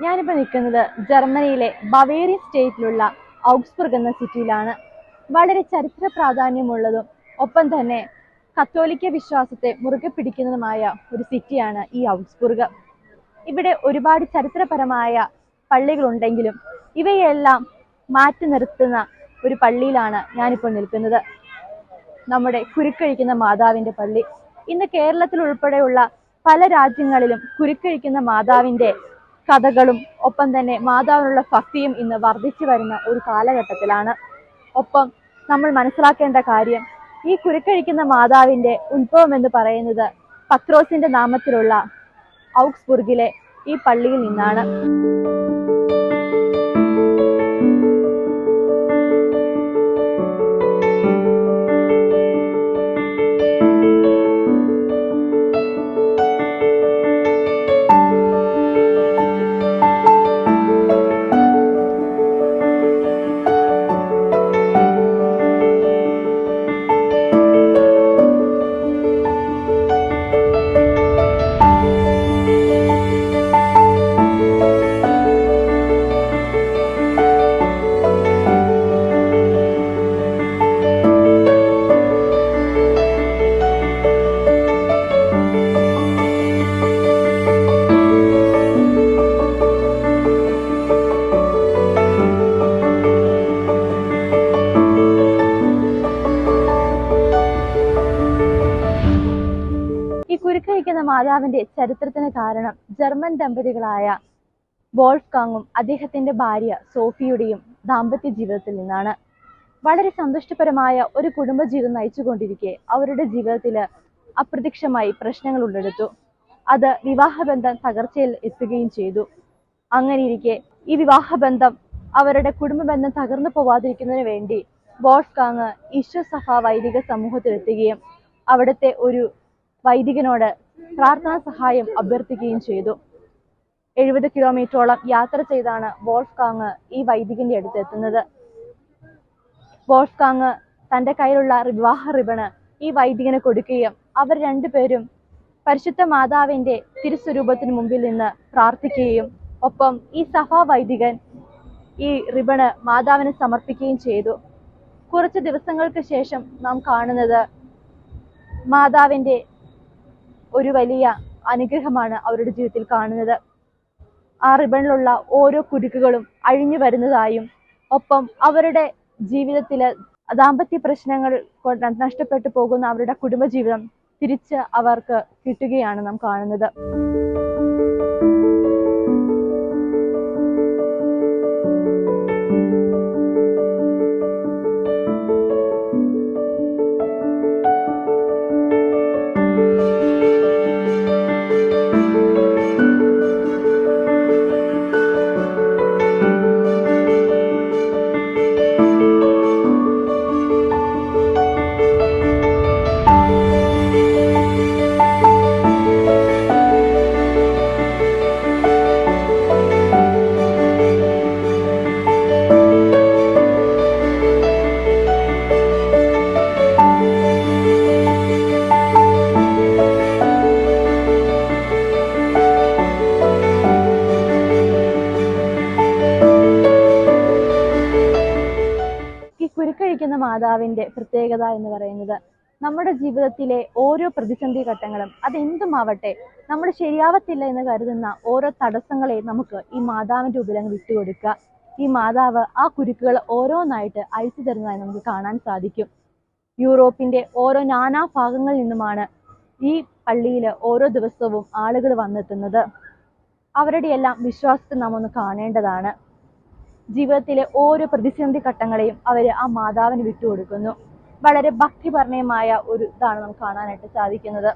ഞാനിപ്പോൾ നിൽക്കുന്നത് ജർമ്മനിയിലെ ബവേറിയൻ സ്റ്റേറ്റിലുള്ള ഔഗ്സ്ബുർഗ് എന്ന സിറ്റിയിലാണ്. വളരെ ചരിത്ര പ്രാധാന്യമുള്ളതും ഒപ്പം തന്നെ കത്തോലിക്ക വിശ്വാസത്തെ മുറുകെ പിടിക്കുന്നതുമായ ഒരു സിറ്റിയാണ് ഈ ഔഗ്സ്ബുർഗ്. ഇവിടെ ഒരുപാട് ചരിത്രപരമായ പള്ളികളുണ്ടെങ്കിലും ഇവയെല്ലാം മാറ്റി നിർത്തുന്ന ഒരു പള്ളിയിലാണ് ഞാനിപ്പോൾ നിൽക്കുന്നത്. നമ്മുടെ കുരുക്കഴിക്കുന്ന മാതാവിൻ്റെ പള്ളി. ഇന്ന് കേരളത്തിൽ ഉൾപ്പെടെയുള്ള പല രാജ്യങ്ങളിലും കുരുക്കഴിക്കുന്ന മാതാവിൻ്റെ കഥകളും ഒപ്പം തന്നെ മാതാവിനുള്ള ഭക്തിയും ഇന്ന് വർദ്ധിച്ചു വരുന്ന ഒരു കാലഘട്ടത്തിലാണ്. ഒപ്പം നമ്മൾ മനസ്സിലാക്കേണ്ട കാര്യം, ഈ കുരുക്കഴിക്കുന്ന മാതാവിൻ്റെ ഉത്ഭവം എന്ന് പറയുന്നത് പത്രോസിന്റെ നാമത്തിലുള്ള ഔഗ്സ്ബുർഗിലെ ഈ പള്ളിയിൽ നിന്നാണ്. കുരുക്കഴിക്കുന്ന മാതാവിന്റെ ചരിത്രത്തിന് കാരണം ജർമ്മൻ ദമ്പതികളായ വോൾഫ്ഗാങ്ങും അദ്ദേഹത്തിന്റെ ഭാര്യ സോഫിയുടെയും ദാമ്പത്യ ജീവിതത്തിൽ നിന്നാണ്. വളരെ സന്തുഷ്ടപരമായ ഒരു കുടുംബജീവിതം നയിച്ചുകൊണ്ടിരിക്കെ അവരുടെ ജീവിതത്തിൽ അപ്രത്യക്ഷമായി പ്രശ്നങ്ങൾ ഉണ്ടെടുത്തു. അത് വിവാഹബന്ധം തകർച്ചയിൽ എത്തുകയും ചെയ്തു. അങ്ങനെയിരിക്കെ ഈ വിവാഹബന്ധം അവരുടെ കുടുംബബന്ധം തകർന്നു പോവാതിരിക്കുന്നതിന് വേണ്ടി വോൾഫ്ഗാങ് ഈശ്വരസഭ വൈദിക സമൂഹത്തിലെത്തുകയും അവിടുത്തെ ഒരു വൈദികനോട് പ്രാർത്ഥനാ സഹായം അഭ്യർത്ഥിക്കുകയും ചെയ്തു. 70 കിലോമീറ്ററോളം യാത്ര ചെയ്താണ് വോൾഫ്ഗാങ് ഈ വൈദികന്റെ അടുത്ത് എത്തുന്നത്. വോൾഫ്ഗാങ് തന്റെ കയ്യിലുള്ള വിവാഹ റിബണ് ഈ വൈദികന് കൊടുക്കുകയും അവർ രണ്ടുപേരും പരിശുദ്ധ മാതാവിന്റെ തിരുസ്വരൂപത്തിന് മുമ്പിൽ നിന്ന് പ്രാർത്ഥിക്കുകയും ഒപ്പം ഈ സഭാ വൈദികൻ ഈ റിബണ് മാതാവിന് സമർപ്പിക്കുകയും ചെയ്തു. കുറച്ച് ദിവസങ്ങൾക്ക് ശേഷം നാം കാണുന്നത് മാതാവിന്റെ ഒരു വലിയ അനുഗ്രഹമാണ് അവരുടെ ജീവിതത്തിൽ കാണുന്നത്. ആ റിബണിലുള്ള ഓരോ കുരുക്കുകളും അഴിഞ്ഞു വരുന്നതായും ഒപ്പം അവരുടെ ജീവിതത്തിലെ ദാമ്പത്യ പ്രശ്നങ്ങൾ കൊണ്ട് നഷ്ടപ്പെട്ടു പോകുന്ന അവരുടെ കുടുംബജീവിതം തിരിച്ച് അവർക്ക് കിട്ടുകയാണ് നാം കാണുന്നത്. കുരുക്കഴിക്കുന്ന മാതാവിന്റെ പ്രത്യേകത എന്ന് പറയുന്നത്, നമ്മുടെ ജീവിതത്തിലെ ഓരോ പ്രതിസന്ധി ഘട്ടങ്ങളും അതെന്തുമാവട്ടെ, നമ്മൾ ശരിയാവത്തില്ല എന്ന് കരുതുന്ന ഓരോ തടസ്സങ്ങളെ നമുക്ക് ഈ മാതാവിന്റെ മുമ്പിൽ അങ്ങ് വിട്ടുകൊടുക്കുക. ഈ മാതാവ് ആ കുരുക്കുകൾ ഓരോന്നായിട്ട് അഴിച്ചു തരുന്നതായി നമുക്ക് കാണാൻ സാധിക്കും. യൂറോപ്പിന്റെ ഓരോ നാനാ ഭാഗങ്ങളിൽ നിന്നുമാണ് ഈ പള്ളിയിൽ ഓരോ ദിവസവും ആളുകൾ വന്നെത്തുന്നത്. അവരുടെ എല്ലാം വിശ്വാസത്തെ നാം ഒന്ന് കാണേണ്ടതാണ്. ജീവിതത്തിലെ ഓരോ പ്രതിസന്ധി ഘട്ടങ്ങളെയും അവർ ആ മാതാവിന് വിട്ടുകൊടുക്കുന്നു. വളരെ ഭക്തിപരമായ ഒരു ഇതാണ് നമുക്ക് കാണാനായിട്ട് സാധിക്കുന്നത്.